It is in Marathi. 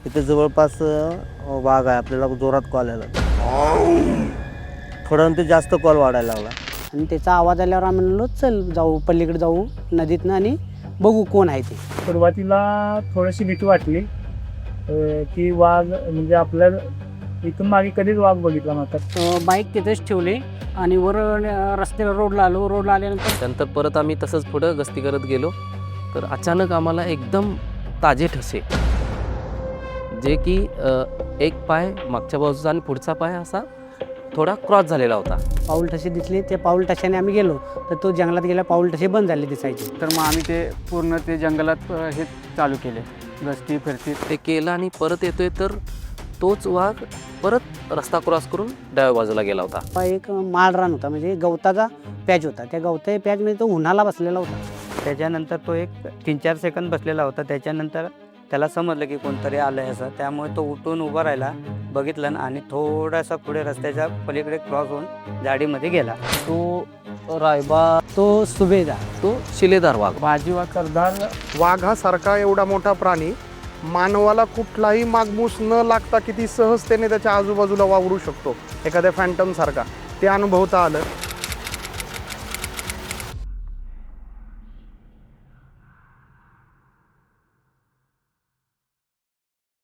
इथे जवळपास वाघ आहे, आपल्याला जोरात कॉल आला. थोडं ते जास्त कॉल वाढायला लागला आणि त्याचा आवाज आल्यावर आम्ही म्हणलो चल जाऊ पलीकडे जाऊ नदीतनं आणि बघू कोण आहे ते. सुरुवातीला थोडीशी भीती वाटली की वाघ म्हणजे आपल्या इथून मागे कधीच वाघ बघितला नव्हता. बाईक तिथेच ठेवले आणि वर रस्त्यावर रोडला आलो. रोडला आल्यानंतर त्यानंतर परत आम्ही तसंच पुढं गस्ती करत गेलो तर अचानक आम्हाला एकदम ताजे ठसे, जे की एक पाय मागच्या बाजूचा आणि पुढचा पाय असा थोडा क्रॉस झालेला होता. पाऊल ठसे दिसले. त्या पाऊल ठशाने आम्ही गेलो तर तो जंगलात गेला, पाऊल ठसे बंद झाले दिसायचे. तर मग आम्ही ते पूर्ण ते जंगलात हे चालू केले, गस्ती फिरती. ते केलं आणि परत येतोय तर तोच वाघ परत रस्ता क्रॉस करून डाव्या बाजूला गेला होता. हा एक माळरान होता, म्हणजे गवताचा पॅच होता. त्या गवताच्या पॅचमध्ये तो उन्हाला बसलेला होता. त्याच्यानंतर तो एक 3-4 सेकंद बसलेला होता. त्याच्यानंतर त्याला समजलं की कोणतरी आलं आहे असं, त्यामुळे तो उठून उभा राहिला, बघितलं आणि थोडासा पुढे रस्त्याच्या पलीकडे क्रॉस होऊन झाडीमध्ये गेला. तो रायबा, तो सुभेदार, तो शिलेदार वाघ. बाजीवा सरदार वाघासारखा एवढा मोठा प्राणी मानवाला कुठलाही मागमूस न लागता किती सहजतेने त्याच्या आजूबाजूला वावरू शकतो, एखाद्या फॅन्टम सारखा, ते अनुभवता आलं.